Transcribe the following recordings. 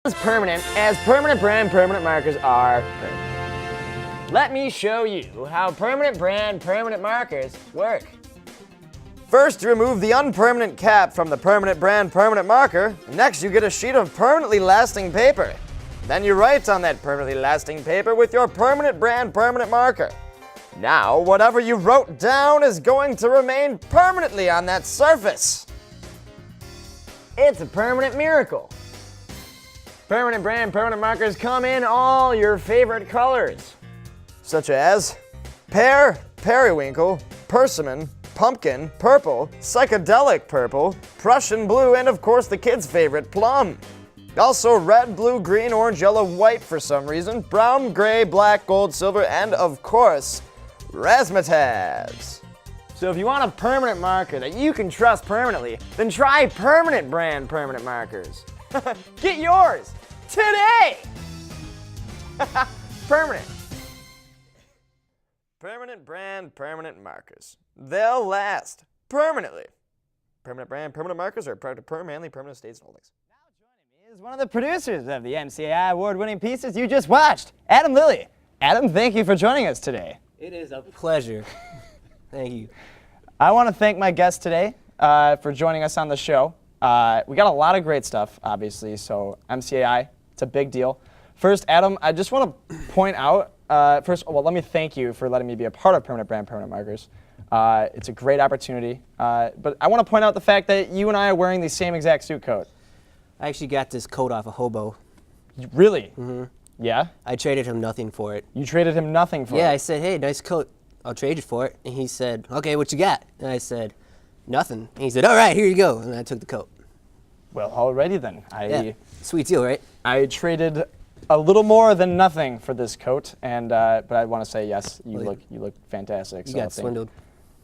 as permanent brand permanent markers are permanent. Let me show you how permanent brand permanent markers work. First, you remove the unpermanent cap from the permanent brand permanent marker. Next, you get a sheet of permanently lasting paper. Then you write on that permanently lasting paper with your permanent brand permanent marker. Now, whatever you wrote down is going to remain permanently on that surface. It's a permanent miracle. Permanent brand permanent markers come in all your favorite colors, such as pear, periwinkle, persimmon, pumpkin, purple, psychedelic purple, Prussian blue, and of course the kids' favorite, plum. Also red, blue, green, orange, yellow, white for some reason, brown, gray, black, gold, silver, and of course, razzmatazz. So if you want a permanent marker that you can trust permanently, then try permanent brand permanent markers. Get yours today! Permanent. Permanent brand permanent markers. They'll last permanently. Permanent brand permanent markers are part of Manly Permanent Estates Holdings. Now joining me is one of the producers of the MCAI award-winning pieces you just watched, Adam Lilly. Adam, thank you for joining us today. It is a pleasure. Thank you. I want to thank my guest today for joining us on the show. We got a lot of great stuff, obviously, so MCAI, it's a big deal. First, Adam, I just want to point out, let me thank you for letting me be a part of Permanent Brand Permanent Markers. It's a great opportunity, but I want to point out the fact that you and I are wearing the same exact suit coat. I actually got this coat off a hobo. Really? Mm-hmm. Yeah? I traded him nothing for it. You traded him nothing for it? Yeah, I said, hey, nice coat. I'll trade you for it. And he said, okay, what you got? And I said, nothing. And he said, all right, here you go. And I took the coat. Well, alrighty then. Yeah, sweet deal, right? I traded a little more than nothing for this coat, and but I want to say yes, you look fantastic. You got swindled.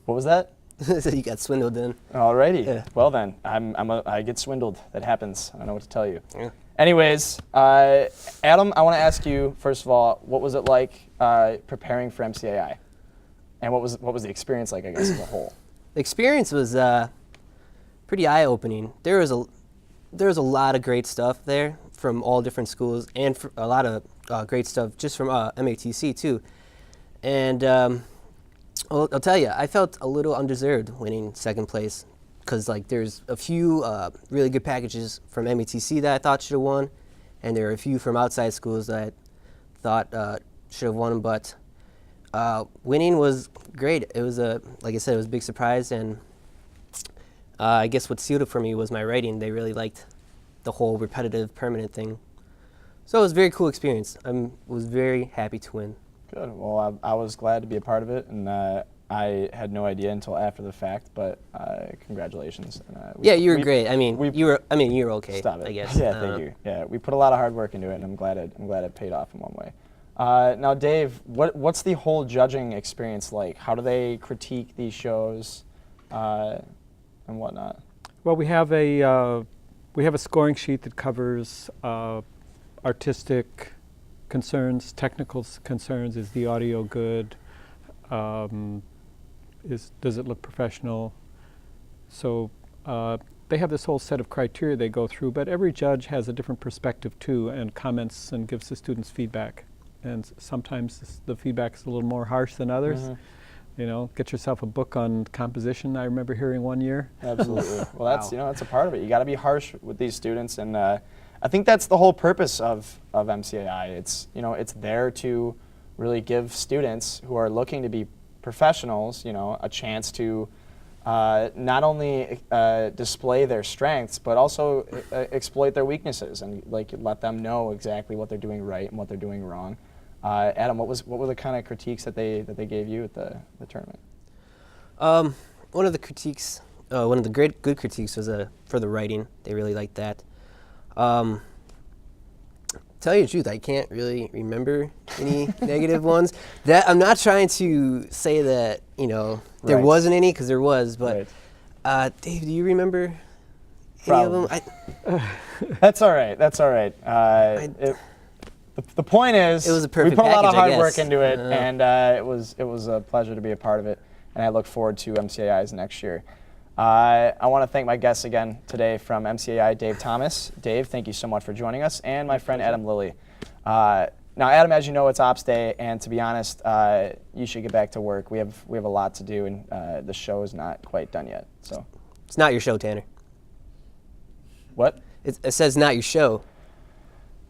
What was that? So you got swindled then. Alrighty. Yeah. Well then, I get swindled. That happens. I don't know what to tell you. Yeah. Anyways, Adam, I want to ask you first of all, what was it like preparing for MCAI, and what was the experience like, I guess, as a whole? The experience was pretty eye-opening. There was a lot of great stuff there from all different schools, and a lot of great stuff just from MATC too. And I'll tell you, I felt a little undeserved winning second place, because there's a few really good packages from MATC that I thought should have won, and there are a few from outside schools that I thought should have won. But winning was great. It was like I said, it was a big surprise, and I guess what sealed it for me was my writing. They really liked the whole repetitive permanent thing. So it was a very cool experience. I was very happy to win. Good. Well, I was glad to be a part of it, and I had no idea until after the fact. But congratulations. Yeah, you were great. You were okay. Stop it. I guess. Yeah, thank you. Yeah, we put a lot of hard work into it, and I'm glad it paid off in one way. Now, Dave, what's the whole judging experience like? How do they critique these shows, and whatnot? Well, we have a scoring sheet that covers artistic concerns, technical concerns. Is the audio good? Does it look professional? So they have this whole set of criteria they go through, but every judge has a different perspective too, and comments and gives the students feedback. And sometimes the feedback is a little more harsh than others. Mm-hmm. You know, get yourself a book on composition, I remember hearing one year. Absolutely. Well, that's a part of it. You got to be harsh with these students, and I think that's the whole purpose of MCAI. It's there to really give students who are looking to be professionals, a chance to not only display their strengths, but also exploit their weaknesses and let them know exactly what they're doing right and what they're doing wrong. Adam, what were the kind of critiques that they gave you at the tournament? One of the critiques, one of the good critiques was for the writing. They really liked that. Tell you the truth, I can't really remember any negative ones. That I'm not trying to say that there wasn't any, because there was. But Dave, do you remember any of them? That's all right. That's all right. The point is, it was a perfect we put a lot of hard package, work into it, and it was a pleasure to be a part of it. And I look forward to MCAI's next year. I want to thank my guests again today from MCAI, Dave Thomas. Dave, thank you so much for joining us, and my friend Adam Lilly. Now, Adam, as you know, it's Ops Day, and to be honest, you should get back to work. We have a lot to do, and the show is not quite done yet. So, It's not your show, Tanner. what? It says not your show,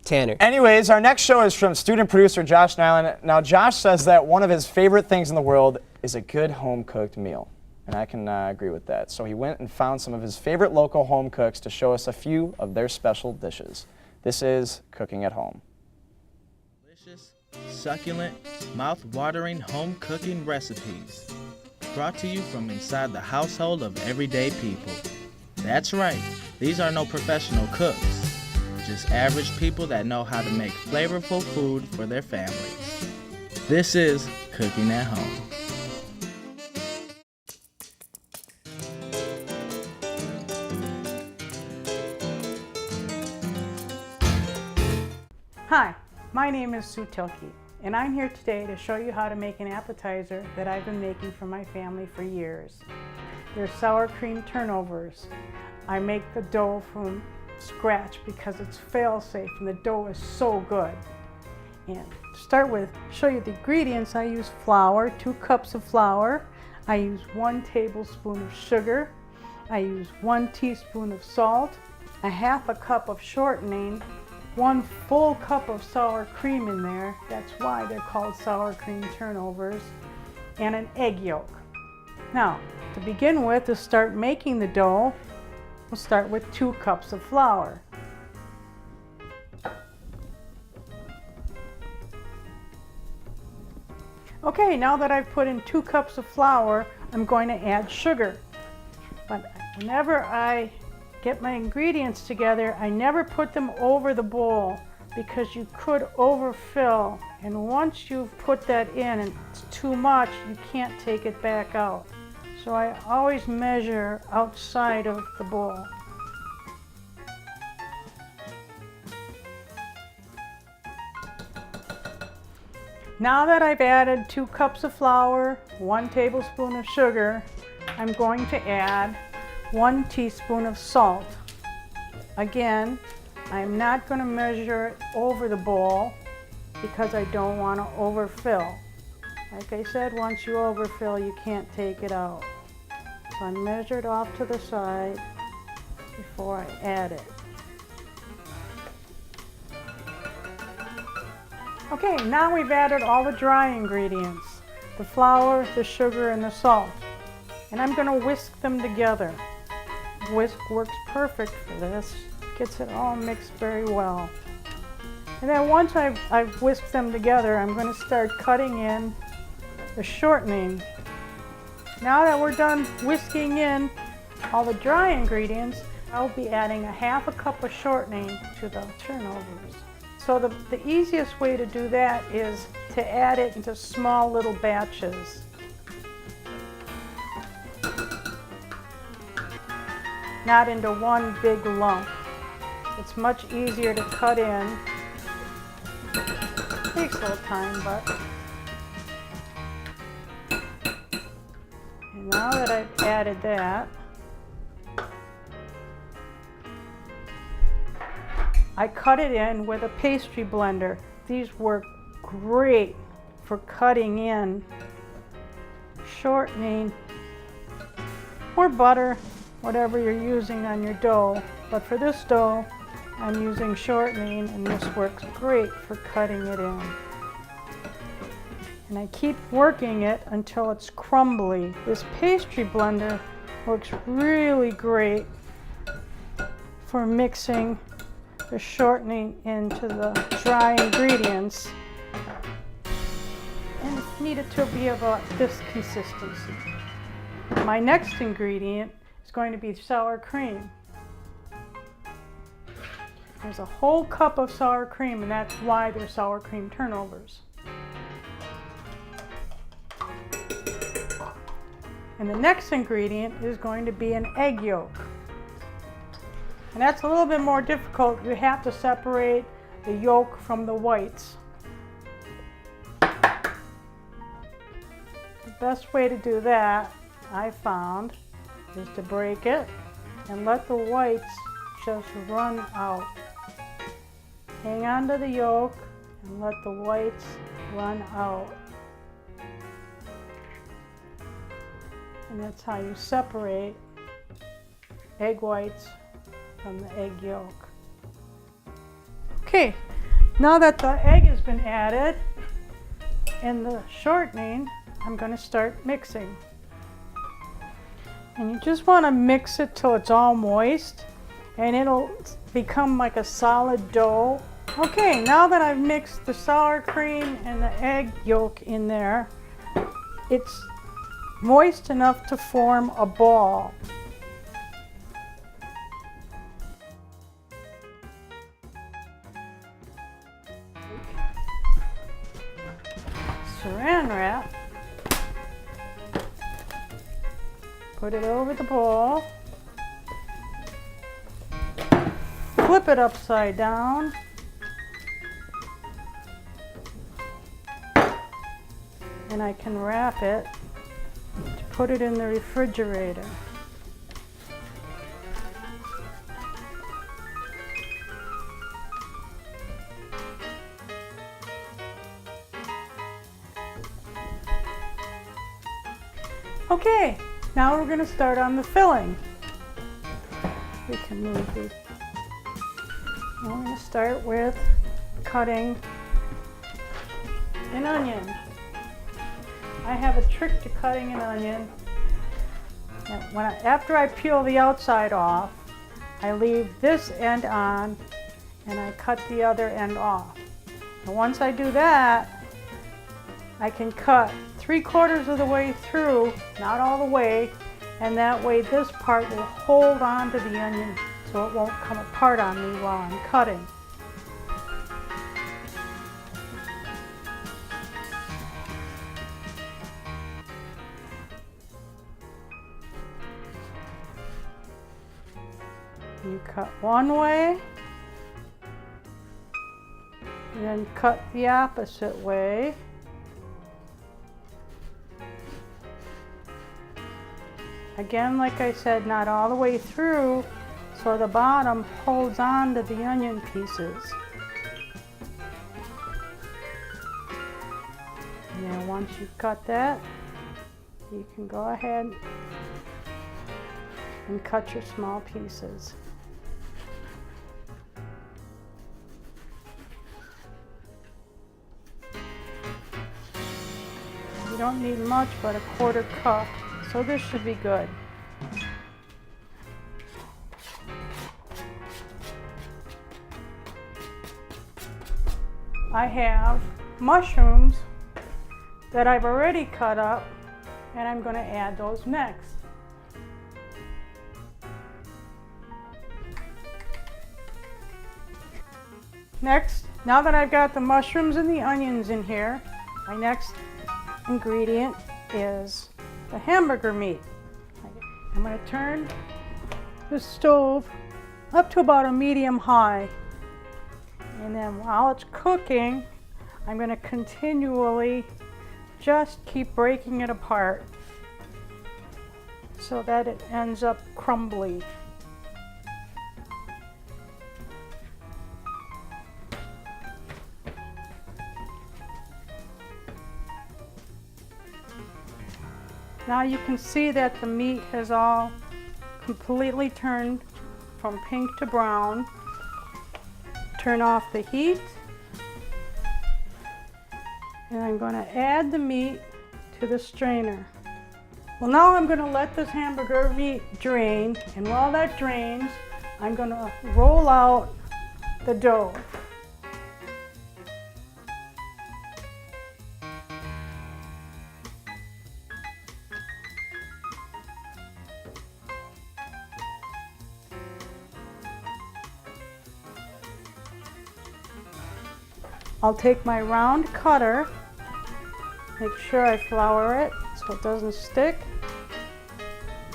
Tanner. Anyways, our next show is from student producer Josh Nyland. Now, Josh says that one of his favorite things in the world is a good home-cooked meal, and I can agree with that. So he went and found some of his favorite local home cooks to show us a few of their special dishes. This is Cooking at Home. Delicious, succulent, mouth-watering home cooking recipes. Brought to you from inside the household of everyday people. That's right, these are no professional cooks. Just average people that know how to make flavorful food for their families. This is Cooking at Home. Hi, my name is Sue Tilke, and I'm here today to show you how to make an appetizer that I've been making for my family for years. They're sour cream turnovers. I make the dough from scratch because it's fail-safe and the dough is so good. And to start with, show you the ingredients. I use flour, 2 cups of flour. I use 1 tablespoon of sugar. I use 1 teaspoon of salt, a 1/2 cup of shortening, 1 full cup of sour cream in there. That's why they're called sour cream turnovers, and an egg yolk. Now, to begin with, to start making the dough, we'll start with 2 cups of flour. Okay, now that I've put in 2 cups of flour, I'm going to add sugar. But whenever I get my ingredients together, I never put them over the bowl because you could overfill, and once you've put that in and it's too much, you can't take it back out. So I always measure outside of the bowl. Now that I've added 2 cups of flour, 1 tablespoon of sugar, I'm going to add 1 teaspoon of salt. Again, I'm not going to measure it over the bowl because I don't want to overfill. Like I said, once you overfill, you can't take it out. So I measure it off to the side before I add it. Okay, now we've added all the dry ingredients, the flour, the sugar, and the salt. And I'm going to whisk them together. Whisk works perfect for this. Gets it all mixed very well. And then once I've whisked them together, I'm going to start cutting in the shortening. Now that we're done whisking in all the dry ingredients, I'll be adding a 1/2 cup of shortening to the turnovers. So the easiest way to do that is to add it into small little batches. Not into one big lump. It's much easier to cut in. Takes a little time, but. And now that I've added that, I cut it in with a pastry blender. These work great for cutting in shortening or butter, whatever you're using on your dough. But for this dough, I'm using shortening, and this works great for cutting it in. And I keep working it until it's crumbly. This pastry blender works really great for mixing the shortening into the dry ingredients, and need it to be about this consistency. My next ingredient is going to be sour cream. There's a whole cup of sour cream, and that's why they're sour cream turnovers. And the next ingredient is going to be an egg yolk. And that's a little bit more difficult. You have to separate the yolk from the whites. The best way to do that, I found, is to break it and let the whites just run out. Hang on to the yolk and let the whites run out. And that's how you separate egg whites from the egg yolk. Okay, now that the egg has been added and the shortening, I'm going to start mixing. And you just want to mix it till it's all moist and it'll become like a solid dough. Okay, now that I've mixed the sour cream and the egg yolk in there, it's moist enough to form a ball. Saran wrap. Put it over the bowl. Flip it upside down. And I can wrap it to put it in the refrigerator. Okay, now we're going to start on the filling. We can move it. Now we're going to start with cutting an onion. I have a trick to cutting an onion. And after I peel the outside off, I leave this end on and I cut the other end off. And once I do that, I can cut 3/4 of the way through, not all the way, and that way this part will hold on to the onion so it won't come apart on me while I'm cutting. You cut one way, and then cut the opposite way. Again, like I said, not all the way through, so the bottom holds on to the onion pieces. And then once you've cut that, you can go ahead and cut your small pieces. You don't need much but a 1/4 cup, so this should be good. I have mushrooms that I've already cut up, and I'm going to add those next. Next, now that I've got the mushrooms and the onions in here, my next ingredient is the hamburger meat. I'm going to turn the stove up to about a medium high. And then while it's cooking, I'm going to continually just keep breaking it apart so that it ends up crumbly. Now you can see that the meat has all completely turned from pink to brown. Turn off the heat. And I'm going to add the meat to the strainer. Well, now I'm going to let this hamburger meat drain, and while that drains, I'm going to roll out the dough. I'll take my round cutter, make sure I flour it so it doesn't stick,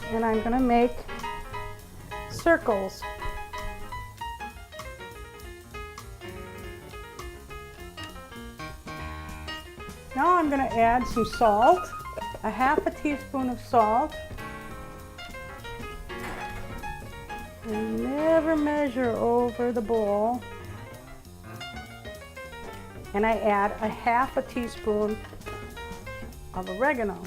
and I'm going to make circles. Now I'm going to add some salt, a 1/2 teaspoon of salt, And never measure over the bowl. And I add a half a teaspoon of oregano.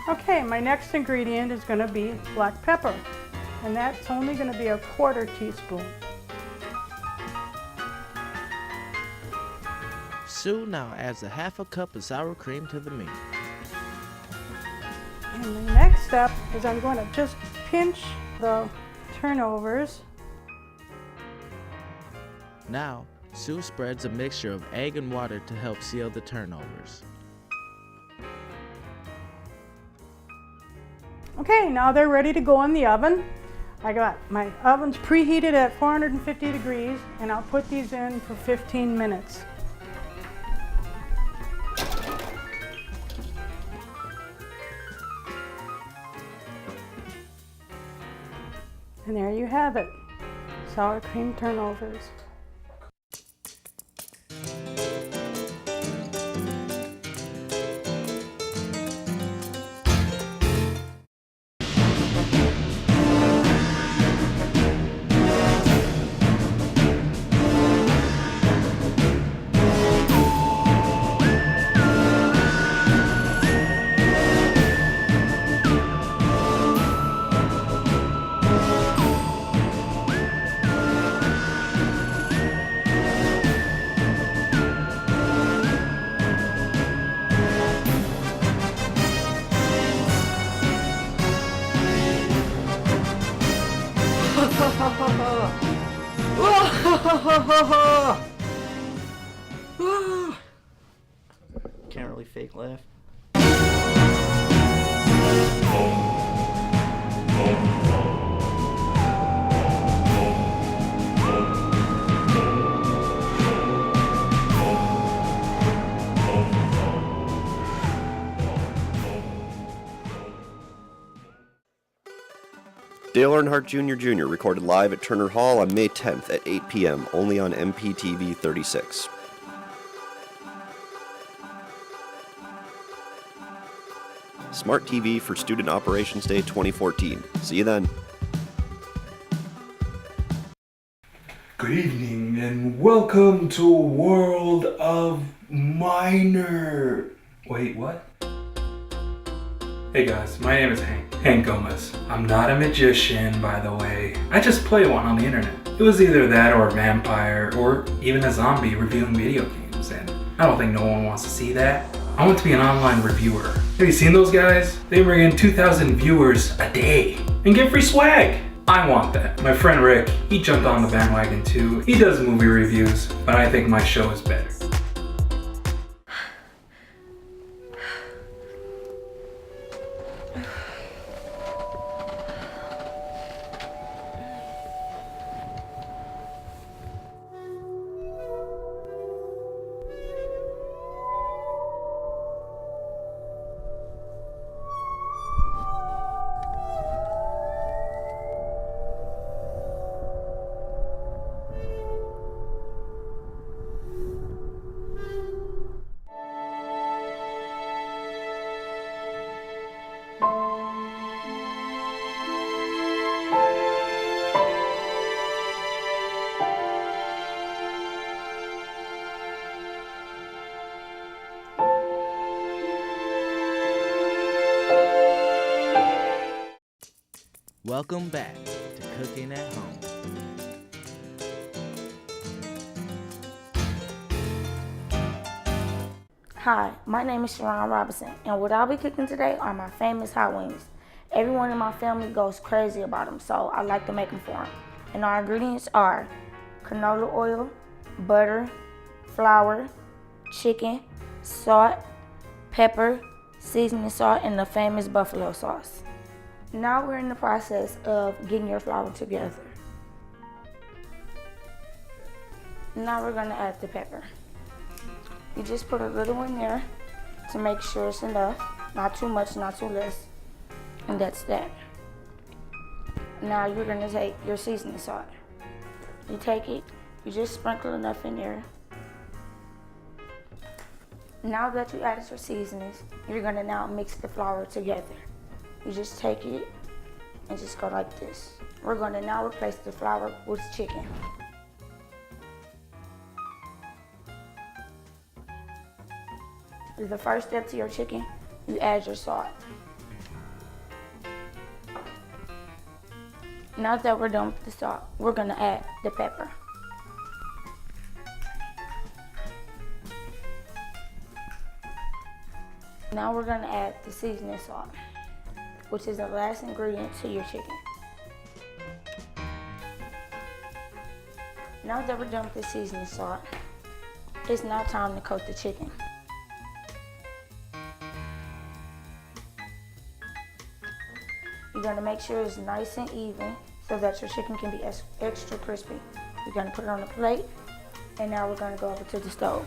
Okay, my next ingredient is going to be black pepper, and that's only going to be a 1/4 teaspoon. Sue now adds a half a cup of sour cream to the meat. And the next step is I'm going to just pinch the turnovers. Now, Sue spreads a mixture of egg and water to help seal the turnovers. Okay, now they're ready to go in the oven. I got my ovens preheated at 450 degrees, and I'll put these in for 15 minutes. And there you have it, sour cream turnovers. Can't really fake laugh. Dale Earnhardt Jr. recorded live at Turner Hall on May 10th at 8 p.m. only on MPTV 36. Smart TV for Student Operations Day 2014. See you then. Good evening and welcome to a world of minor. Wait, what? Hey guys, my name is Hank Gomez. I'm not a magician, by the way. I just play one on the internet. It was either that or a vampire or even a zombie reviewing video games, and I don't think no one wants to see that. I want to be an online reviewer. Have you seen those guys? They bring in 2,000 viewers a day and get free swag. I want that. My friend Rick, he jumped on the bandwagon too. He does movie reviews, but I think my show is better. Welcome back to Cooking at Home. Hi, my name is Sharon Robinson, and what I'll be cooking today are my famous hot wings. Everyone in my family goes crazy about them, so I like to make them for them. And our ingredients are canola oil, butter, flour, chicken, salt, pepper, seasoning salt, and the famous buffalo sauce. Now we're in the process of getting your flour together. Now we're gonna add the pepper. You just put a little in there to make sure it's enough. Not too much, not too less. And that's that. Now you're gonna take your seasoning salt. You take it, you just sprinkle enough in there. Now that you added your seasonings, you're gonna now mix the flour together. You just take it and just go like this. We're going to now replace the flour with chicken. The first step to your chicken, you add your salt. Now that we're done with the salt, we're going to add the pepper. Now we're going to add the seasoning salt, which is the last ingredient to your chicken. Now that we're done with the seasoning salt, it's now time to coat the chicken. You're going to make sure it's nice and even so that your chicken can be extra crispy. You're going to put it on a plate, and now we're going to go over to the stove.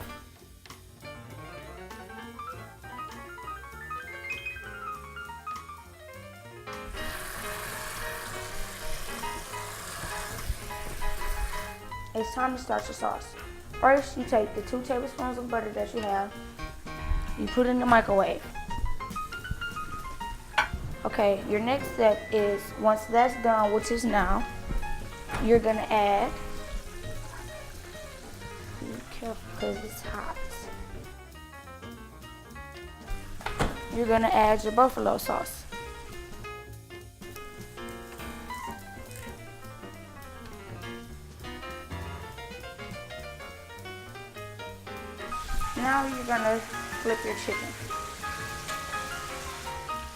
It's time to start your sauce. First, you take the 2 tablespoons of butter that you have, you put it in the microwave. Okay, your next step is, once that's done, which is now, you're gonna add, be careful because it's hot. You're gonna add your buffalo sauce. Now you're gonna flip your chicken.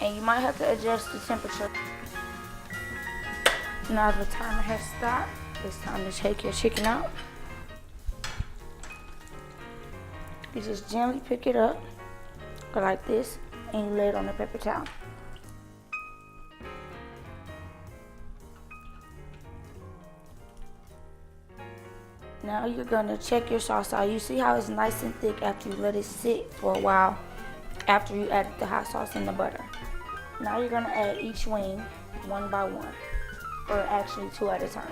And you might have to adjust the temperature. Now the timer has stopped. It's time to take your chicken out. You just gently pick it up, go like this, and you lay it on the paper towel. Now you're gonna check your sauce out. You see how it's nice and thick after you let it sit for a while after you added the hot sauce and the butter. Now you're gonna add each wing one by one, or actually 2 at a time.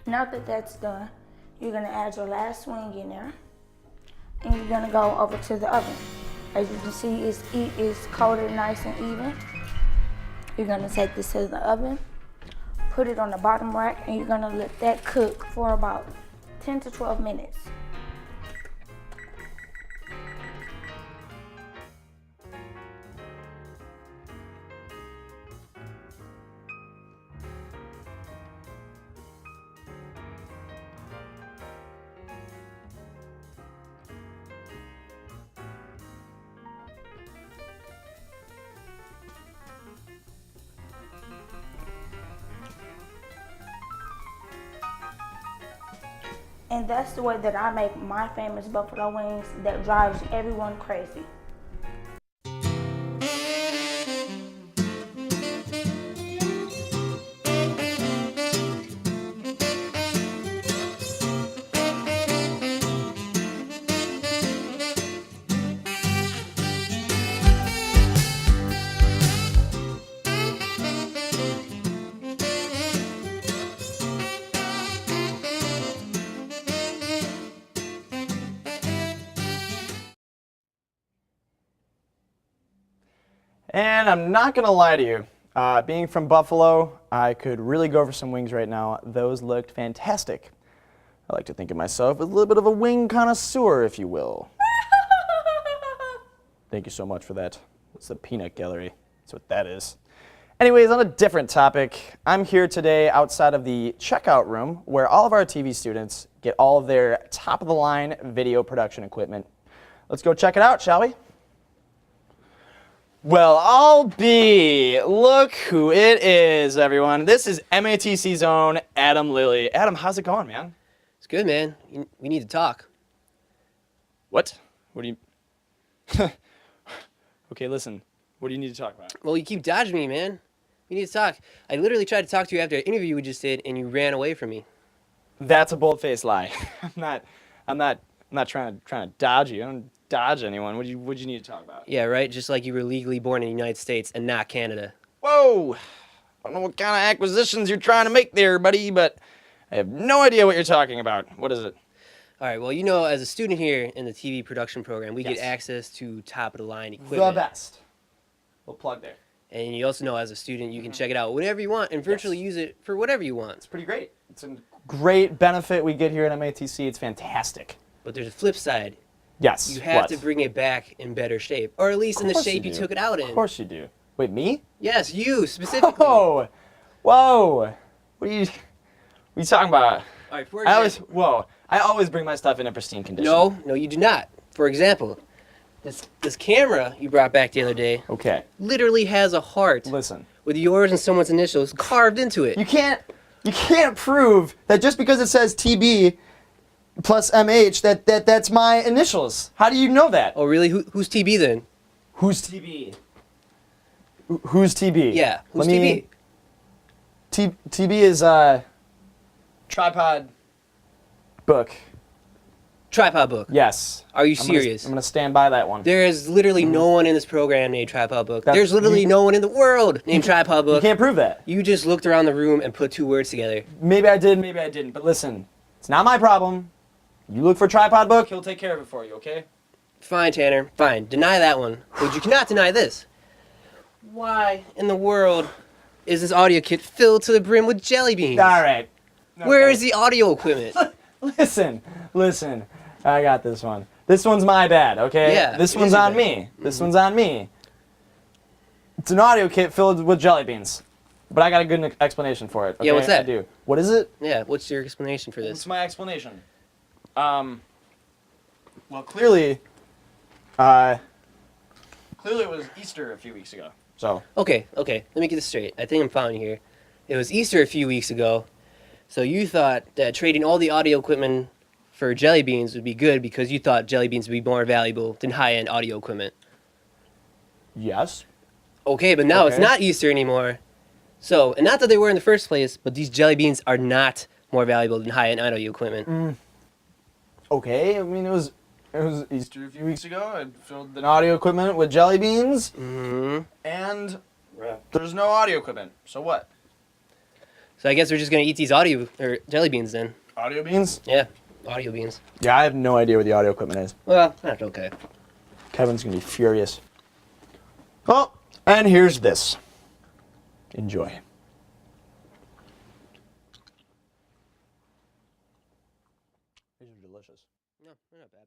Now that that's done, you're gonna add your last wing in there, and you're gonna go over to the oven. As you can see, it's coated nice and even. You're gonna take this to the oven, put it on the bottom rack, and you're gonna let that cook for about 10 to 12 minutes. And that's the way that I make my famous buffalo wings that drives everyone crazy. And I'm not gonna lie to you, being from Buffalo, I could really go for some wings right now. Those looked fantastic. I like to think of myself as a little bit of a wing connoisseur, if you will. Thank you so much for that. It's the peanut gallery. That's what that is. Anyways, on a different topic, I'm here today outside of the checkout room where all of our TV students get all of their top-of-the-line video production equipment. Let's go check it out, shall we? Well, I'll be. Look who it is, everyone. This is MATC's own Adam Lilly. Adam, how's it going, man? It's good, man. We need to talk. What? What do you... Okay, listen. What do you need to talk about? Well, you keep dodging me, man. We need to talk. I literally tried to talk to you after an interview we just did, and you ran away from me. That's a bold-faced lie. I'm not trying to dodge you. I don't dodge anyone. What'd you need to talk about? Yeah, right? Just like you were legally born in the United States and not Canada. Whoa! I don't know what kind of acquisitions you're trying to make there, buddy, but I have no idea what you're talking about. What is it? All right. Well, you know, as a student here in the TV production program, we get Yes. access to top of the line The equipment. best. We'll plug there. And you also know, as a student, you can check it out whenever you want and virtually Yes. use it for whatever you want. It's pretty great. It's a great benefit we get here at MATC. It's fantastic. But there's a flip side. Yes. You have what? to bring it back in better shape, or at least in the course shape you you do. took it out in. Of course you do. Wait, me? Yes, you specifically. Whoa. Whoa. What are you talking about? All right, for I always bring my stuff in a pristine condition. No, you do not. For example, this camera you brought back the other day Okay. literally has a heart Listen. with yours and someone's initials carved into it. You can't prove that just because it says TB plus MH that's my initials. How do you know that? Oh, really? Who's TB then? Who's TB? Who's TB? Yeah, who's Let me- TB is tripod book. Tripod Book. Yes. Are you I'm gonna- serious? I'm gonna stand by that one. There is literally no one in this program named Tripod Book. That's- There's literally no one in the world named Tripod You Book. can't prove that. You just looked around the room and put two words together. Maybe I did, maybe I didn't. But listen, it's not my problem. You look for tripod book, he'll take care of it for you, okay? Fine, Tanner. Fine. Deny that one. But you cannot deny this. Why in the world is this audio kit filled to the brim with jelly beans? All right. Where Okay. is the audio equipment? Listen. I got this one. This one's my bad, okay? Yeah, This it one's is your on bad. me. This one's on me. It's an audio kit filled with jelly beans. But I got a good explanation for it. Okay? Yeah, what's that? I do. What is it? Yeah, what's your explanation for What's this? my explanation? Well, clearly it was Easter a few weeks ago. So, Okay. Let me get this straight. I think I'm following here. It was Easter a few weeks ago, so you thought that trading all the audio equipment for jelly beans would be good because you thought jelly beans would be more valuable than high-end audio equipment. yes. Okay, but now it's Okay. not Easter anymore. So, and not that they were in the first place, but these jelly beans are not more valuable than high-end audio equipment. Okay, I mean it was Easter a few weeks ago. I filled the audio equipment with jelly beans, Mm-hmm. and there's no audio equipment. So what? So I guess we're just gonna eat these audio or jelly beans then. Audio beans? Yeah, audio beans. Yeah, I have no idea what the audio equipment is. Well, that's okay. Kevin's gonna be furious. Oh, and here's this. Enjoy. These are delicious. No, they're not bad.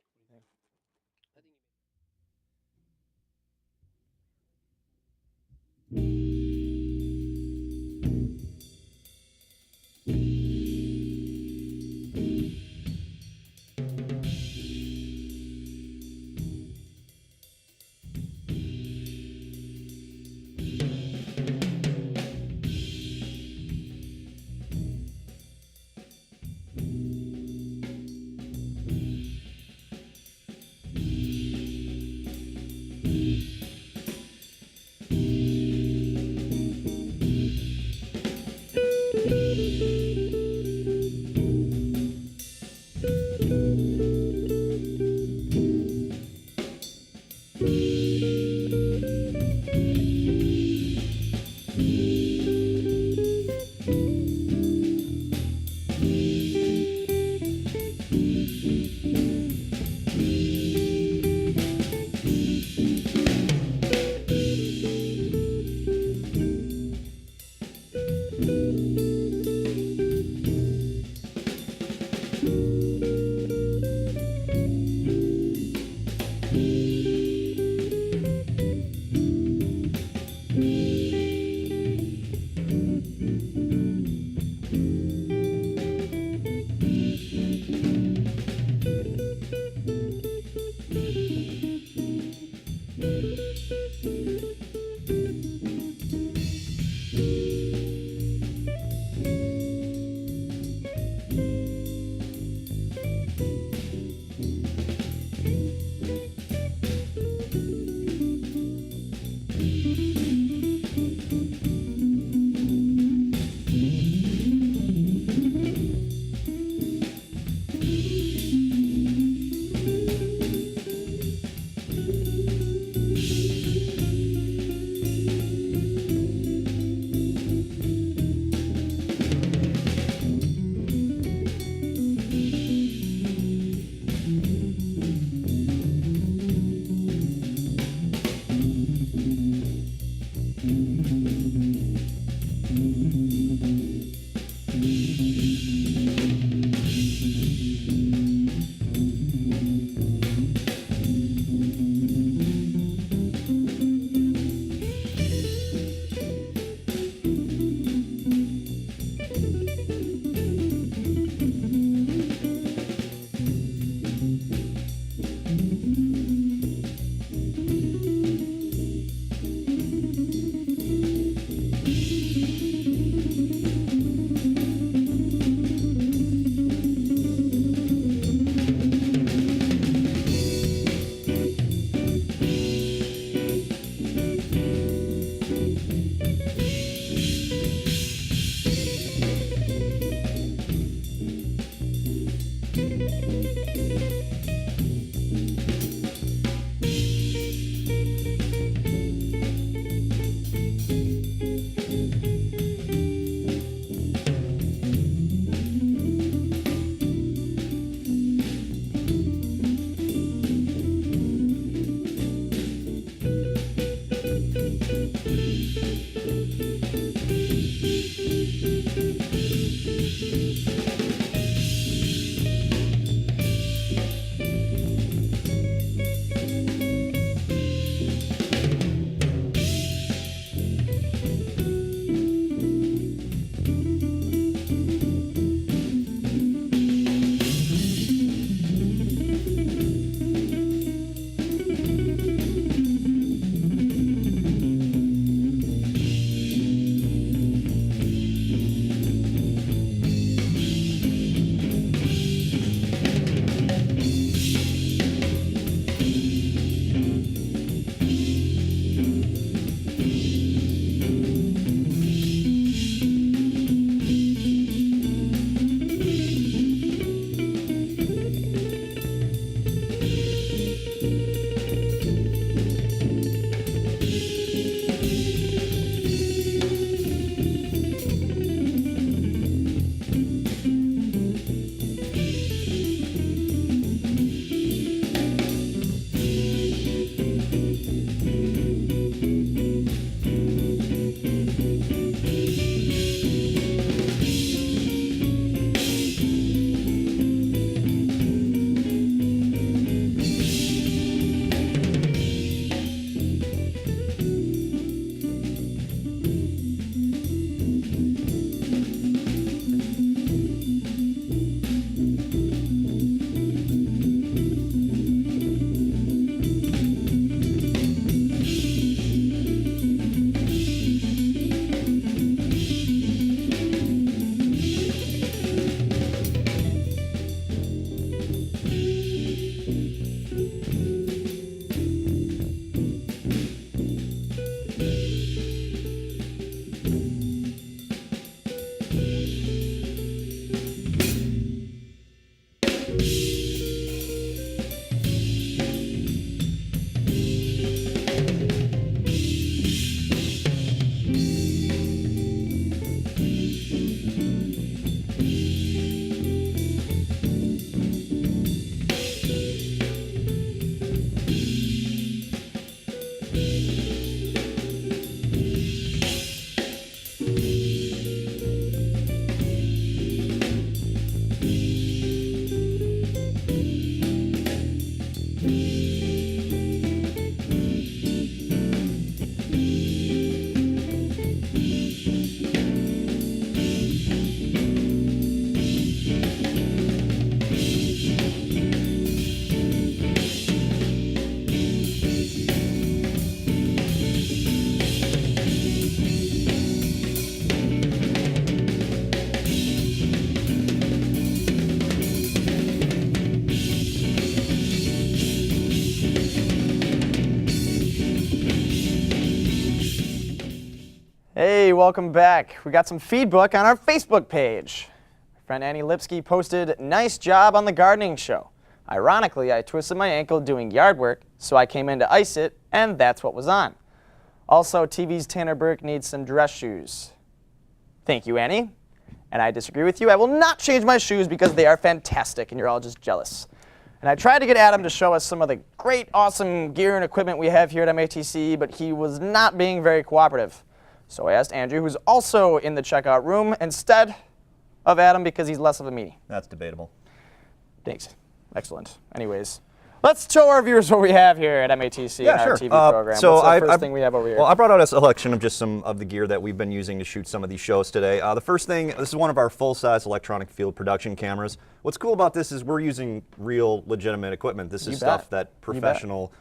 Hey, welcome back. We got some feedback on our Facebook page. My friend Annie Lipsky posted, "Nice job on the gardening show. Ironically, I twisted my ankle doing yard work, so I came in to ice it, and that's what was on. Also, TV's Tanner Burke needs some dress shoes." Thank you, Annie. And I disagree with you. I will not change my shoes because they are fantastic, and you're all just jealous. And I tried to get Adam to show us some of the great, awesome gear and equipment we have here at MATC, but he was not being very cooperative. So I asked Andrew, who's also in the checkout room, instead of Adam because he's less of a meanie. That's debatable. Thanks. Excellent. Anyways, let's show our viewers what we have here at MATC in our TV program. So What's the first thing we have over here? Well, I brought out a selection of just some of the gear that we've been using to shoot some of these shows today. The first thing, this is one of our full-size electronic field production cameras. What's cool about this is we're using real, legitimate equipment. This is stuff that professional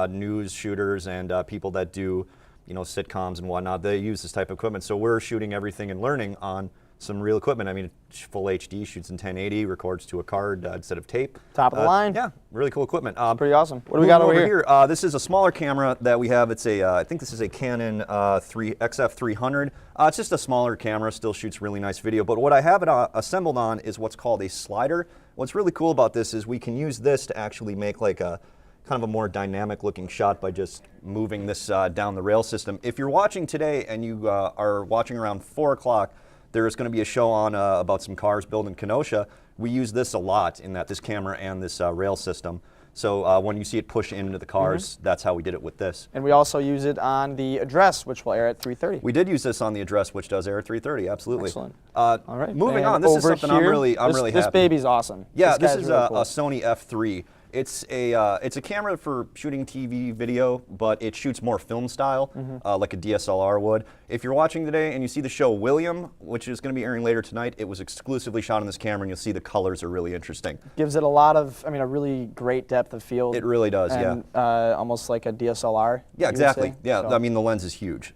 news shooters and people that do, sitcoms and whatnot, they use this type of equipment. So we're shooting everything and learning on some real equipment. I mean, full HD, shoots in 1080, records to a card instead of tape. Top of the line. Yeah, really cool equipment. Pretty awesome. What do we got over here? This is a smaller camera that we have. It's a, I think this is a Canon XF300. It's just a smaller camera, still shoots really nice video. But what I have it assembled on is what's called a slider. What's really cool about this is we can use this to actually make like a kind of a more dynamic looking shot by just moving this down the rail system. If you're watching today and you are watching around 4 o'clock, there's going to be a show on about some cars built in Kenosha. We use this a lot in that, this camera and this rail system. So when you see it push into the cars, that's how we did it with this. And we also use it on the Address, which will air at 3:30. We did use this on the Address, which does air at 3:30. Absolutely. Excellent. All right. Moving on. This is something I'm really happy. This baby's awesome. Yeah, this is really cool. A Sony F3. It's a camera for shooting TV video, but it shoots more film style, like a DSLR would. If you're watching today and you see the show William, which is going to be airing later tonight, it was exclusively shot on this camera, and you'll see the colors are really interesting. Gives it a lot of, a really great depth of field. It really does, and, almost like a DSLR. Yeah, exactly. Yeah, so. I mean, the lens is huge.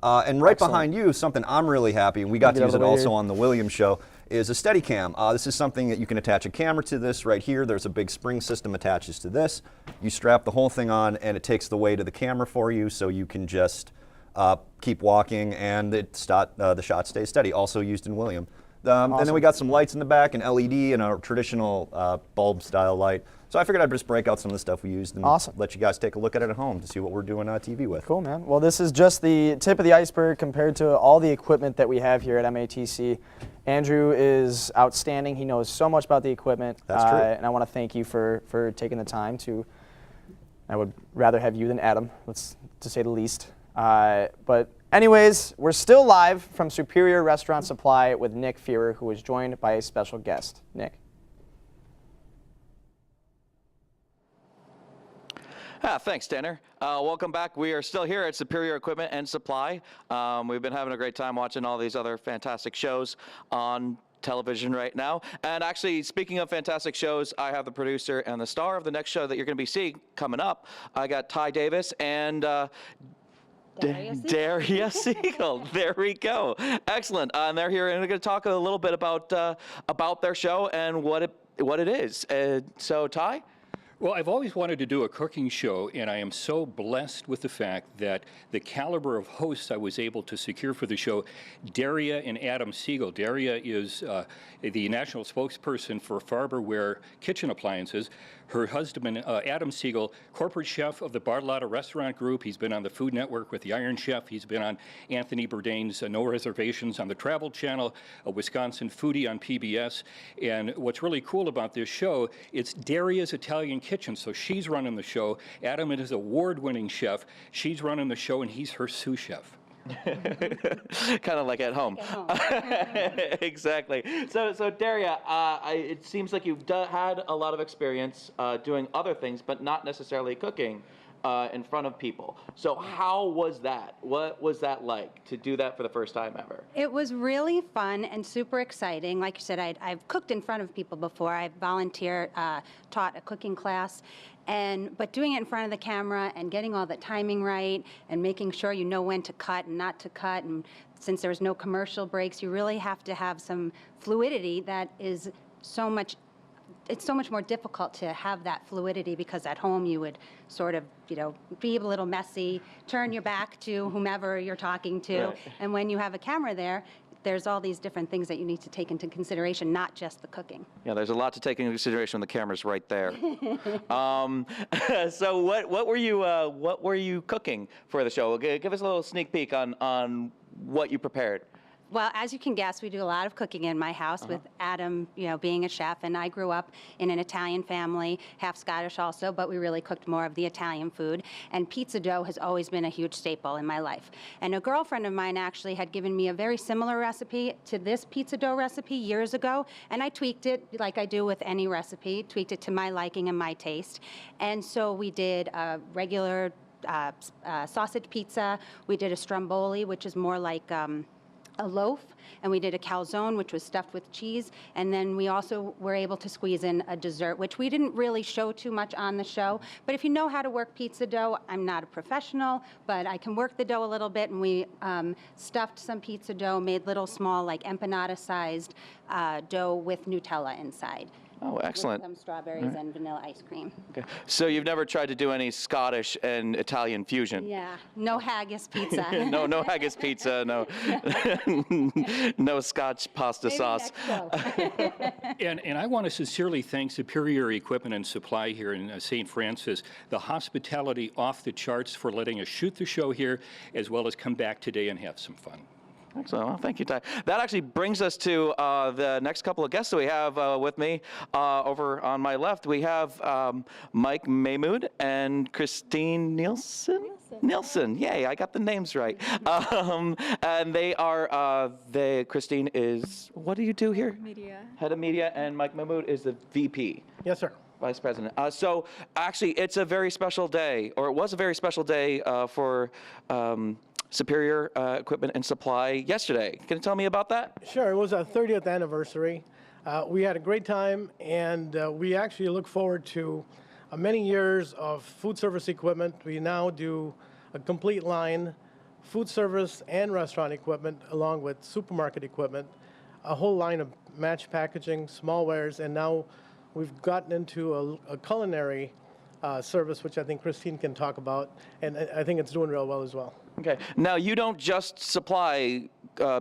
And right behind you, something I'm really happy, and we got to use it also on the William show, is a Steadicam. This is something that you can attach a camera to this right here. There's a big spring system attaches to this. You strap the whole thing on and it takes the weight of the camera for you, so you can just keep walking and the shot stays steady. Also used in William. Awesome. And then we got some lights in the back, an LED and a traditional bulb style light. So I figured I'd just break out some of the stuff we used and let you guys take a look at it at home to see what we're doing TV with. Cool, man. Well, this is just the tip of the iceberg compared to all the equipment that we have here at MATC. Andrew is outstanding. He knows so much about the equipment. That's true. And I want to thank you for taking the time to, I would rather have you than Adam, to say the least. But anyways, we're still live from Superior Restaurant Supply with Nick Fearer, who is joined by a special guest. Nick. Thanks, Tanner. Welcome back. We are still here at Superior Equipment and Supply. We've been having a great time watching all these other fantastic shows on television right now. And actually, speaking of fantastic shows, I have the producer and the star of the next show that you're going to be seeing coming up. I got Ty Davis and Daria Siegel. There we go. Excellent. And they're here, and we're going to talk a little bit about their show and what it is. So, Ty? Well, I've always wanted to do a cooking show, and I am so blessed with the fact that the caliber of hosts I was able to secure for the show, Daria and Adam Siegel. Daria is the national spokesperson for Farberware kitchen appliances. Her husband, Adam Siegel, corporate chef of the Bartolotta Restaurant Group. He's been on the Food Network with the Iron Chef. He's been on Anthony Bourdain's No Reservations on the Travel Channel, a Wisconsin foodie on PBS. And what's really cool about this show, it's Daria's Italian Kitchen. So she's running the show. Adam is award-winning chef. She's running the show, and he's her sous chef. Kind of like at home. Exactly. So Daria, it seems like you've had a lot of experience doing other things, but not necessarily cooking in front of people. So how was that? What was that like to do that for the first time ever? It was really fun and super exciting. Like you said, I've cooked in front of people before. I've volunteered, taught a cooking class. But doing it in front of the camera and getting all the timing right and making sure you know when to cut and not to cut, and since there's no commercial breaks, you really have to have some fluidity that is it's so much more difficult to have that fluidity, because at home you would sort of, be a little messy, turn your back to whomever you're talking to, right. And when you have a camera there's all these different things that you need to take into consideration, not just the cooking. Yeah, there's a lot to take into consideration when the camera's right there. So what were you cooking for the show? Give us a little sneak peek on what you prepared. Well, as you can guess, we do a lot of cooking in my house with Adam, being a chef, and I grew up in an Italian family, half Scottish also, but we really cooked more of the Italian food. And pizza dough has always been a huge staple in my life. And a girlfriend of mine actually had given me a very similar recipe to this pizza dough recipe years ago, and I tweaked it like I do with any recipe, tweaked it to my liking and my taste. And so we did a regular sausage pizza, we did a stromboli, which is more like a loaf, and we did a calzone, which was stuffed with cheese, and then we also were able to squeeze in a dessert, which we didn't really show too much on the show, but if you know how to work pizza dough, I'm not a professional, but I can work the dough a little bit, and we stuffed some pizza dough, made little small, like empanada-sized dough with Nutella inside. Oh, excellent. With some strawberries and vanilla ice cream. Okay. So you've never tried to do any Scottish and Italian fusion? Yeah, no haggis pizza. No haggis pizza, no no Scotch pasta Maybe sauce. And I want to sincerely thank Superior Equipment and Supply here in St. Francis, the hospitality off the charts for letting us shoot the show here, as well as come back today and have some fun. Excellent. Well, thank you, Ty. That actually brings us to the next couple of guests that we have with me. Over on my left, we have Mike Mahmood and Christine Nielsen. Yay, I got the names right. And they are, Christine is, what do you do here? Media. Head of Media, and Mike Mahmood is the VP. Yes, sir. Vice President. So actually, it's a very special day, or it was a very special day for Superior Equipment and Supply yesterday. Can you tell me about that? Sure. It was our 30th anniversary. We had a great time, and we actually look forward to many years of food service equipment. We now do a complete line, food service and restaurant equipment, along with supermarket equipment, a whole line of match packaging, small wares, and now we've gotten into a culinary service, which I think Christine can talk about, and I think it's doing real well as well. Okay. Now, you don't just supply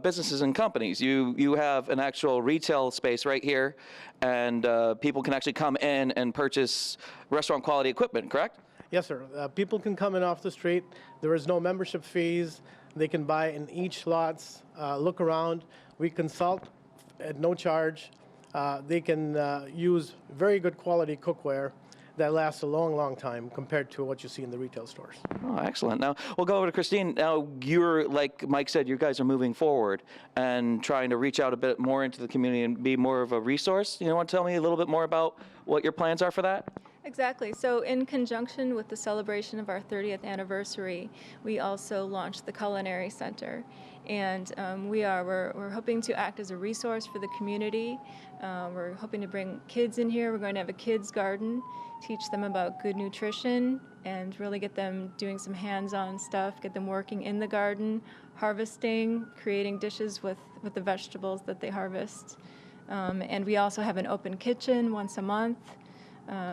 businesses and companies. You have an actual retail space right here, and people can actually come in and purchase restaurant quality equipment, correct? Yes, sir. People can come in off the street. There is no membership fees. They can buy in each lots, look around. We consult at no charge. They can use very good quality cookware that lasts a long, long time compared to what you see in the retail stores. Oh, excellent. Now, we'll go over to Christine. Now, you're, like Mike said, you guys are moving forward and trying to reach out a bit more into the community and be more of a resource. You want to tell me a little bit more about what your plans are for that? Exactly. So in conjunction with the celebration of our 30th anniversary, we also launched the Culinary Center. And we're hoping to act as a resource for the community. We're hoping to bring kids in here. We're going to have a kids garden, teach them about good nutrition, and really get them doing some hands-on stuff, get them working in the garden, harvesting, creating dishes with the vegetables that they harvest. And we also have an open kitchen once a month.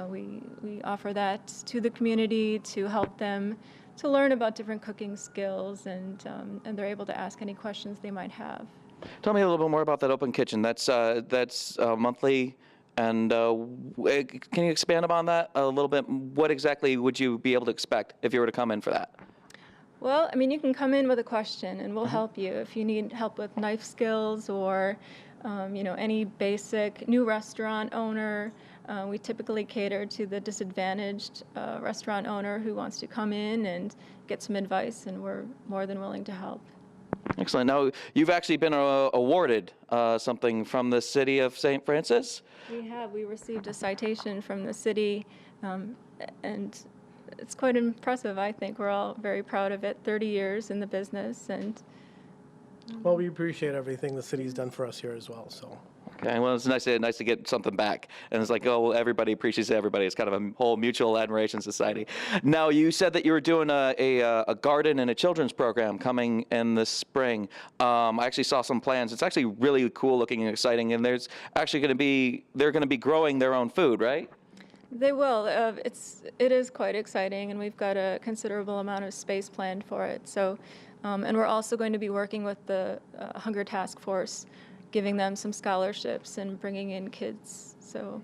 We offer that to the community to help them to learn about different cooking skills, and they're able to ask any questions they might have. Tell me a little bit more about that open kitchen. That's monthly, and can you expand upon that a little bit? What exactly would you be able to expect if you were to come in for that? Well, I mean, you can come in with a question, and we'll help you. If you need help with knife skills or any basic new restaurant owner, we typically cater to the disadvantaged restaurant owner who wants to come in and get some advice, and we're more than willing to help. Excellent. Now, you've actually been awarded something from the city of St. Francis? We have. We received a citation from the city, and it's quite impressive, I think. We're all very proud of it. 30 years in the business, and well, we appreciate everything the city's done for us here as well. So. Okay, well, it's nice to get something back. And it's like, oh, well, everybody appreciates everybody. It's kind of a whole mutual admiration society. Now, you said that you were doing a garden and a children's program coming in the spring. I actually saw some plans. It's actually really cool looking and exciting. And there's actually they're going to be growing their own food, right? They will. It is quite exciting, and we've got a considerable amount of space planned for it. So, and we're also going to be working with the Hunger Task Force, giving them some scholarships and bringing in kids. So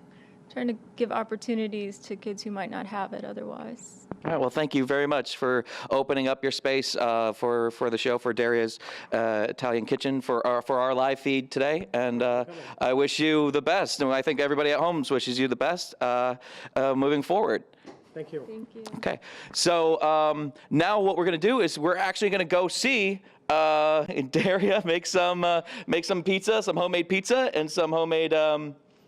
trying to give opportunities to kids who might not have it otherwise. All right, well, thank you very much for opening up your space for the show, for Daria's Italian Kitchen, for our live feed today. And I wish you the best. And I think everybody at home wishes you the best moving forward. Thank you. Thank you. Okay, so now what we're going to do is we're actually going to go see Daria make some pizza, some homemade pizza, and some homemade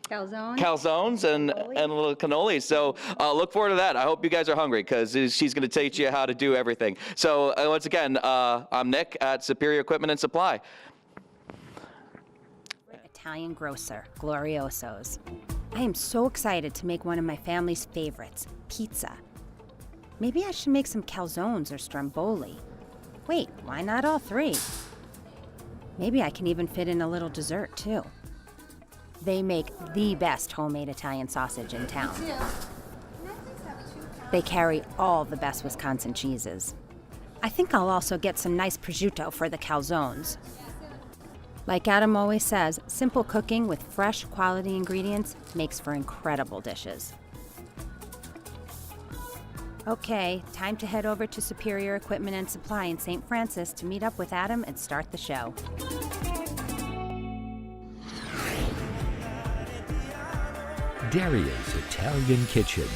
calzones and a little cannoli. So look forward to that. I hope you guys are hungry because she's going to teach you how to do everything. So once again, I'm Nick at Superior Equipment and Supply. Italian grocer, Glorioso's. I am so excited to make one of my family's favorites, pizza. Maybe I should make some calzones or stromboli. Wait, why not all three? Maybe I can even fit in a little dessert, too. They make the best homemade Italian sausage in town. They carry all the best Wisconsin cheeses. I think I'll also get some nice prosciutto for the calzones. Like Adam always says, simple cooking with fresh, quality ingredients makes for incredible dishes. Okay, time to head over to Superior Equipment and Supply in St. Francis to meet up with Adam and start the show. Daria's Italian Kitchen.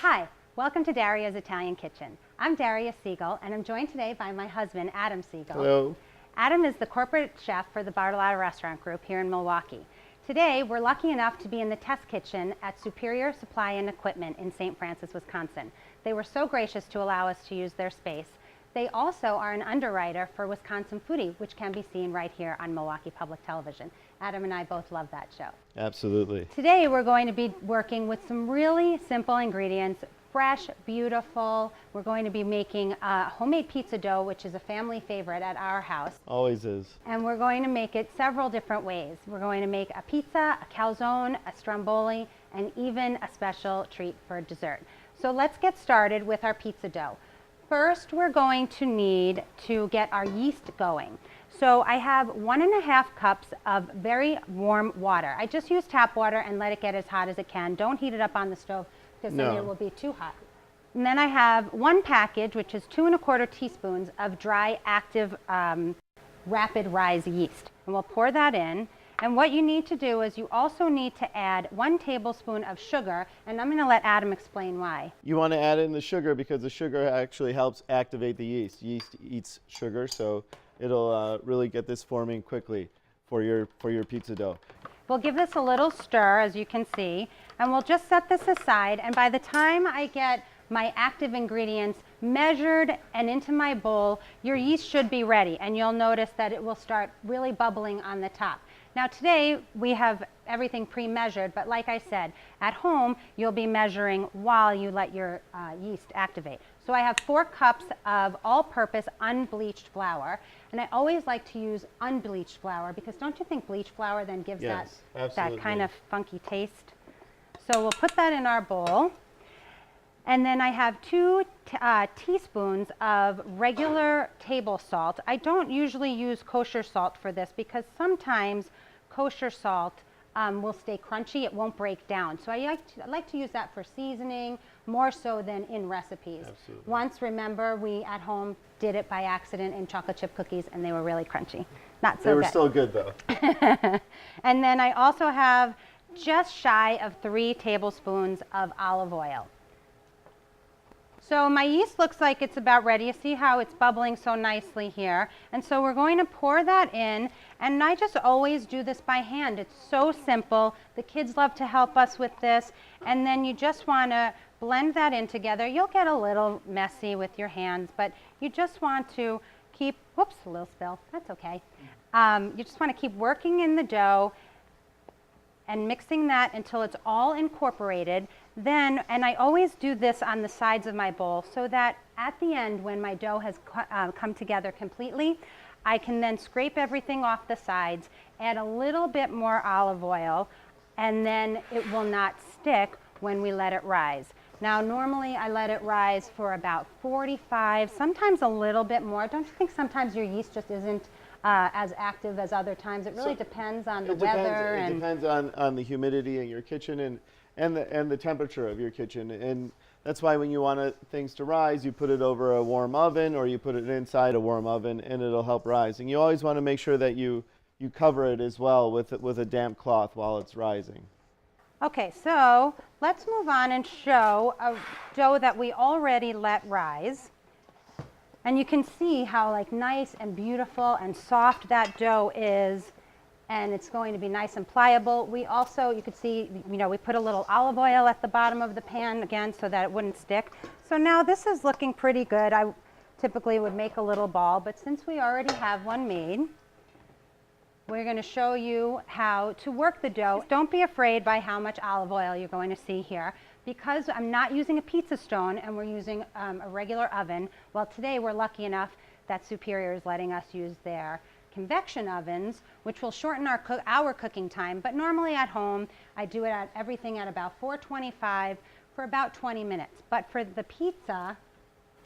Hi, welcome to Daria's Italian Kitchen. I'm Daria Siegel, and I'm joined today by my husband, Adam Siegel. Hello. Adam is the corporate chef for the Bartolotta Restaurant Group here in Milwaukee. Today, we're lucky enough to be in the test kitchen at Superior Supply and Equipment in St. Francis, Wisconsin. They were so gracious to allow us to use their space. They also are an underwriter for Wisconsin Foodie, which can be seen right here on Milwaukee Public Television. Adam and I both love that show. Absolutely. Today, we're going to be working with some really simple ingredients, fresh, beautiful. We're going to be making homemade pizza dough, which is a family favorite at our house. Always is. And we're going to make it several different ways. We're going to make a pizza, a calzone, a stromboli, and even a special treat for dessert. So let's get started with our pizza dough. First, we're going to need to get our yeast going. So I have 1.5 cups of very warm water. I just use tap water and let it get as hot as it can. Don't heat it up on the stove because then it will be too hot. And then I have 1 package, which is 2¼ teaspoons of dry, active, rapid rise yeast. And we'll pour that in. And what you need to do is you also need to add 1 tablespoon of sugar, and I'm going to let Adam explain why. You want to add in the sugar because the sugar actually helps activate the yeast. Yeast eats sugar, so it'll really get this forming quickly for your pizza dough. We'll give this a little stir, as you can see, and we'll just set this aside. And by the time I get my active ingredients measured and into my bowl, your yeast should be ready, and you'll notice that it will start really bubbling on the top. Now today we have everything pre-measured, but like I said, at home you'll be measuring while you let your yeast activate. So I have 4 cups of all-purpose unbleached flour, and I always like to use unbleached flour because don't you think bleached flour then gives that kind of funky taste? So we'll put that in our bowl. And then I have 2 teaspoons of regular table salt. I don't usually use kosher salt for this because sometimes kosher salt will stay crunchy. It won't break down. So I like to use that for seasoning more so than in recipes. Absolutely. Once, remember, we at home did it by accident in chocolate chip cookies and they were really crunchy. Not so good. They were still good though. And then I also have just shy of 3 tablespoons of olive oil. So my yeast looks like it's about ready. You see how it's bubbling so nicely here. And so we're going to pour that in. And I just always do this by hand. It's so simple. The kids love to help us with this. And then you just want to blend that in together. You'll get a little messy with your hands, but you just want to keep, whoops, a little spill. That's okay. You just want to keep working in the dough and mixing that until it's all incorporated. Then, and I always do this on the sides of my bowl so that at the end when my dough has come together completely, I can then scrape everything off the sides, add a little bit more olive oil, and then it will not stick when we let it rise. Now normally I let it rise for about 45, sometimes a little bit more. Don't you think sometimes your yeast just isn't as active as other times? It really depends on the weather. It depends on the humidity in your kitchen and the temperature of your kitchen. And that's why when you want things to rise, you put it over a warm oven or you put it inside a warm oven and it'll help rise. And you always want to make sure that you cover it as well with a damp cloth while it's rising. Okay, so let's move on and show a dough that we already let rise. And you can see how like nice and beautiful and soft that dough is, and it's going to be nice and pliable. We also, you can see, you know, we put a little olive oil at the bottom of the pan again so that it wouldn't stick. So now this is looking pretty good. I typically would make a little ball, but since we already have one made, we're going to show you how to work the dough. Don't be afraid by how much olive oil you're going to see here. Because I'm not using a pizza stone and we're using a regular oven, well today we're lucky enough that Superior is letting us use their convection ovens, which will shorten our cooking time. But normally at home, I do it everything at about 425 for about 20 minutes. But for the pizza,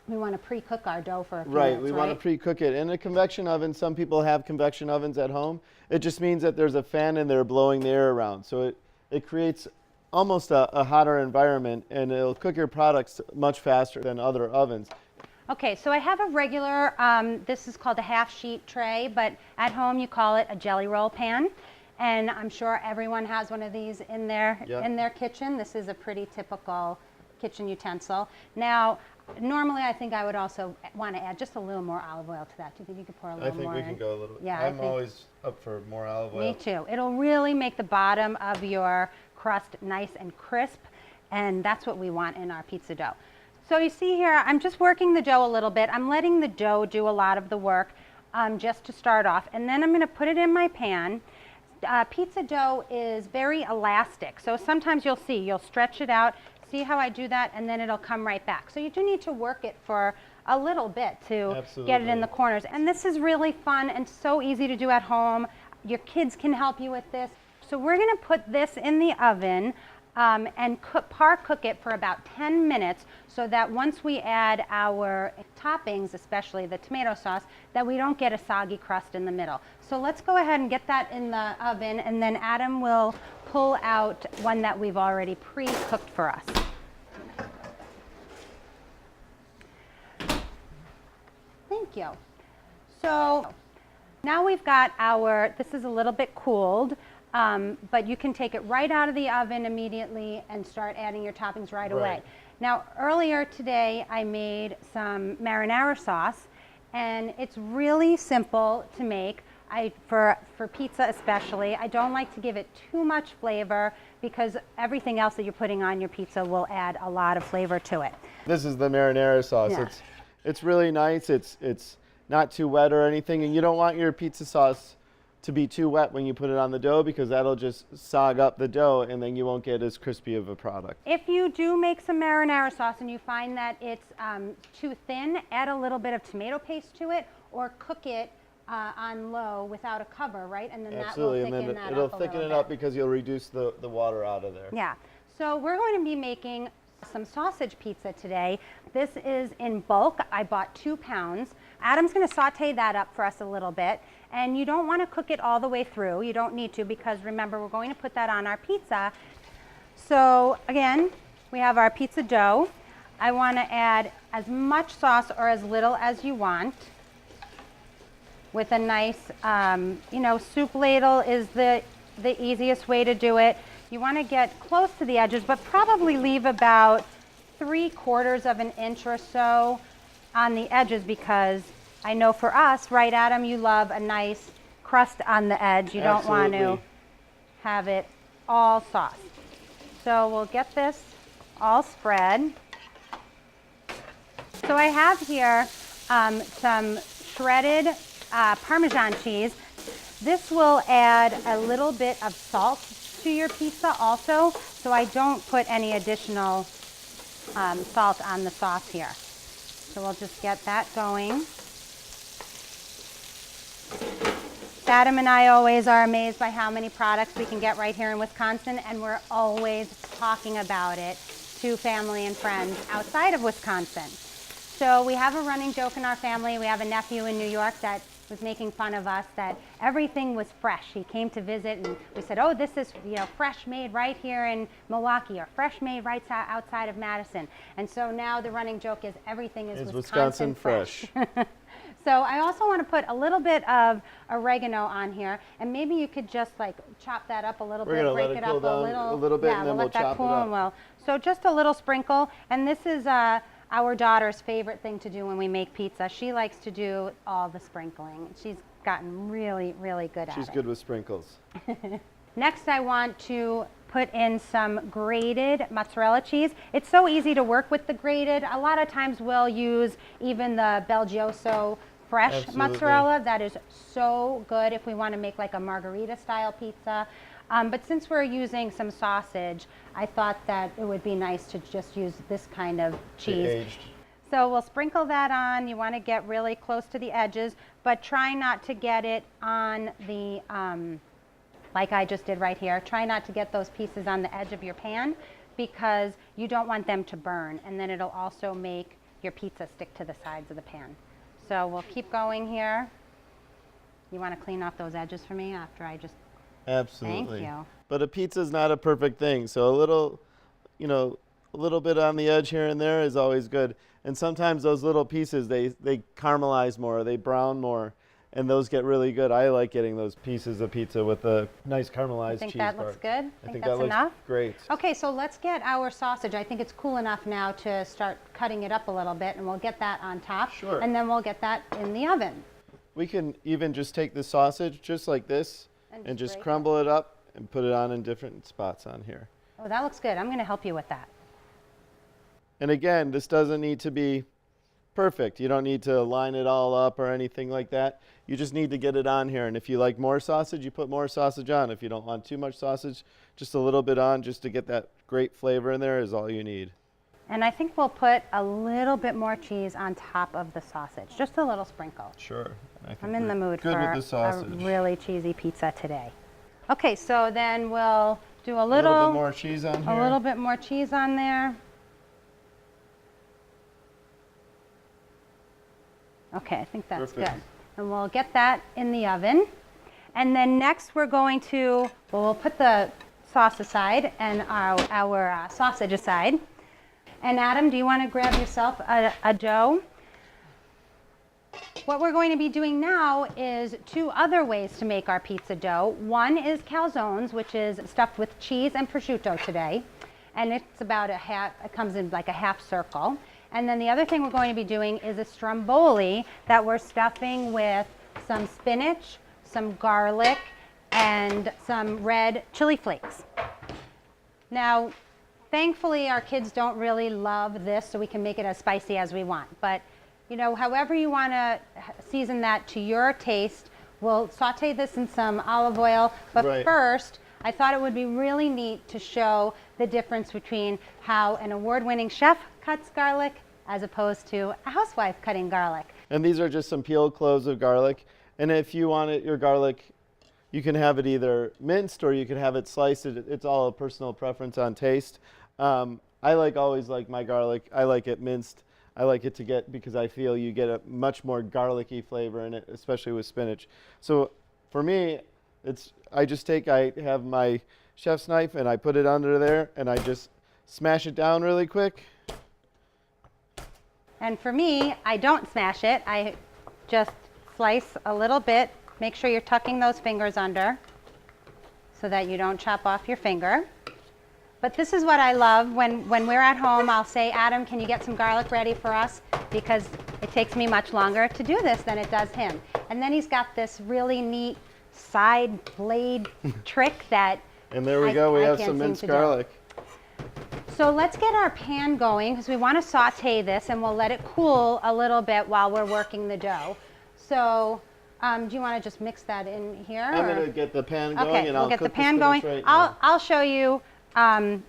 we want to pre-cook our dough for a few minutes, We want to pre-cook it. In a convection oven, some people have convection ovens at home. It just means that there's a fan in there blowing the air around. So it creates almost a hotter environment, and it'll cook your products much faster than other ovens. Okay, so I have a regular, this is called a half sheet tray, but at home you call it a jelly roll pan. And I'm sure everyone has one of these in their kitchen. This is a pretty typical kitchen utensil. Now, normally I think I would also want to add just a little more olive oil to that. Do you think you could pour a little more I think we can go a little bit. Yeah, I'm always up for more olive oil. Me too. It'll really make the bottom of your crust nice and crisp, and that's what we want in our pizza dough. So you see here, I'm just working the dough a little bit. I'm letting the dough do a lot of the work just to start off, and then I'm going to put it in my pan. Pizza dough is very elastic, so sometimes you'll stretch it out. See how I do that, and then it'll come right back. So you do need to work it for a little bit to get it in the corners. And this is really fun and so easy to do at home. Your kids can help you with this. So we're going to put this in the oven and par cook it for about 10 minutes so that once we add our toppings, especially the tomato sauce, that we don't get a soggy crust in the middle. So let's go ahead and get that in the oven, and then Adam will pull out one that we've already pre-cooked for us. Thank you. So now we've got this is a little bit cooled, but you can take it right out of the oven immediately and start adding your toppings right away. Now, earlier today, I made some marinara sauce, and it's really simple to make. For pizza especially, I don't like to give it too much flavor because everything else that you're putting on your pizza will add a lot of flavor to it. This is the marinara sauce. Yeah. It's really nice. It's not too wet or anything, and you don't want your pizza sauce to be too wet when you put it on the dough because that'll just sog up the dough and then you won't get as crispy of a product. If you do make some marinara sauce and you find that it's too thin, add a little bit of tomato paste to it or cook it on low without a cover, right? And then Absolutely. that will thicken and then it'll thicken it up because you'll reduce the water out of there. Yeah. So we're going to be making some sausage pizza today. This is in bulk. I bought 2 pounds. Adam's going to saute that up for us a little bit. And you don't want to cook it all the way through. You don't need to because remember, we're going to put that on our pizza. So again, we have our pizza dough. I want to add as much sauce or as little as you want. With a nice, soup ladle is the easiest way to do it. You want to get close to the edges, but probably leave about 3/4 of an inch or so on the edges because I know for us, right, Adam, you love a nice crust on the edge. You don't want to have it all sauced. So we'll get this all spread. So I have here some shredded Parmesan cheese. This will add a little bit of salt to your pizza also, so I don't put any additional salt on the sauce here. So we'll just get that going. Adam and I always are amazed by how many products we can get right here in Wisconsin, and we're always talking about it to family and friends outside of Wisconsin. So we have a running joke in our family. We have a nephew in New York that was making fun of us that everything was fresh. He came to visit and we said, oh, this is fresh made right here in Milwaukee, or fresh made right outside of Madison. And so now the running joke is everything is Wisconsin fresh. So I also want to put a little bit of oregano on here, and maybe you could just like chop that up a little bit, break it up a little bit, yeah, and then we'll we'll let that chop cool it up. and we'll. So just a little sprinkle, and this is our daughter's favorite thing to do when we make pizza. She likes to do all the sprinkling. She's gotten really, really good at it. She's good with sprinkles. Next, I want to put in some grated mozzarella cheese. It's so easy to work with the grated. A lot of times we'll use even the Belgioso fresh mozzarella. That is so good if we want to make like a margarita style pizza. But since we're using some sausage, I thought that it would be nice to just use this kind of cheese. Aged. So we'll sprinkle that on. You want to get really close to the edges, but try not to get it on the, like I just did right here. Try not to get those pieces on the edge of your pan because you don't want them to burn, and then it'll also make your pizza stick to the sides of the pan. So we'll keep going here. You want to clean off those edges for me after I just... Absolutely. Thank you. But a pizza is not a perfect thing, so a little, a little bit on the edge here and there is always good. And sometimes those little pieces, they caramelize more, they brown more, and those get really good. I like getting those pieces of pizza with a nice caramelized cheese. Think that looks good? I think that's that looks enough? great. Okay, so let's get our sausage. I think it's cool enough now to start cutting it up a little bit, and we'll get that on top. Sure. And then we'll get that in the oven. We can even just take the sausage just like this and just crumble it up and put it on in different spots on here. Oh, that looks good. I'm going to help you with that. And again, this doesn't need to be perfect. You don't need to line it all up or anything like that. You just need to get it on here. And if you like more sausage, you put more sausage on. If you don't want too much sausage, just a little bit on just to get that great flavor in there is all you need. And I think we'll put a little bit more cheese on top of the sausage, just a little sprinkle. Sure. I'm in the mood for with the sausage. a really cheesy pizza today. Okay, so then we'll do A little bit more cheese on here. A little bit more cheese on there. Okay, I think that's Perfect. good. And we'll get that in the oven. And then next we're going to, we'll put the sauce aside and our sausage aside. And Adam, do you want to grab yourself a dough? What we're going to be doing now is two other ways to make our pizza dough. One is calzones, which is stuffed with cheese and prosciutto today. And it's about a half, it comes in like a half circle. And then the other thing we're going to be doing is a stromboli that we're stuffing with some spinach, some garlic, and some red chili flakes. Now, thankfully, our kids don't really love this, so we can make it as spicy as we want. But, however you want to season that to your taste, we'll saute this in some olive oil. But first, I thought it would be really neat to show the difference between how an award-winning chef cuts garlic as opposed to a housewife cutting garlic. And these are just some peeled cloves of garlic. And if you want your garlic, you can have it either minced or you can have it sliced. It's all a personal preference on taste. I always like my garlic. I like it minced. I like it because I feel you get a much more garlicky flavor in it, especially with spinach. So for me, I have my chef's knife and I put it under there and I just smash it down really quick. And for me, I don't smash it. I just slice a little bit. Make sure you're tucking those fingers under so that you don't chop off your finger. But this is what I love. When we're at home, I'll say, Adam, can you get some garlic ready for us? Because it takes me much longer to do this than it does him. And then he's got this really neat side blade trick that And there we go. We have some minced garlic. So let's get our pan going because we want to saute this and we'll let it cool a little bit while we're working the dough. So do you want to just mix that in here? I'm going to get the pan going and I'll get cook the pan the going. right now. I'll show you, a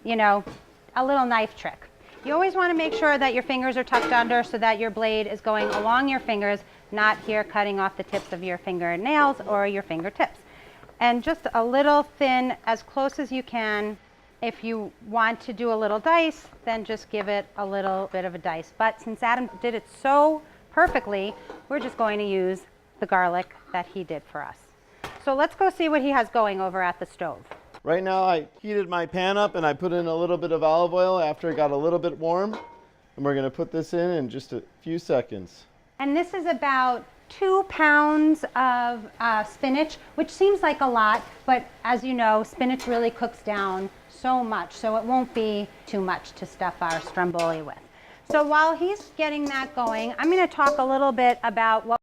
little knife trick. You always want to make sure that your fingers are tucked under so that your blade is going along your fingers, not here cutting off the tips of your fingernails or your fingertips. And just a little thin, as close as you can. If you want to do a little dice, then just give it a little bit of a dice. But since Adam did it so perfectly, we're just going to use the garlic that he did for us. So let's go see what he has going over at the stove. Right now I heated my pan up and I put in a little bit of olive oil after it got a little bit warm. And we're going to put this in just a few seconds. And this is about 2 pounds of spinach, which seems like a lot, but as you know, spinach really cooks down so much, so it won't be too much to stuff our stromboli with. So while he's getting that going, I'm going to talk a little bit about what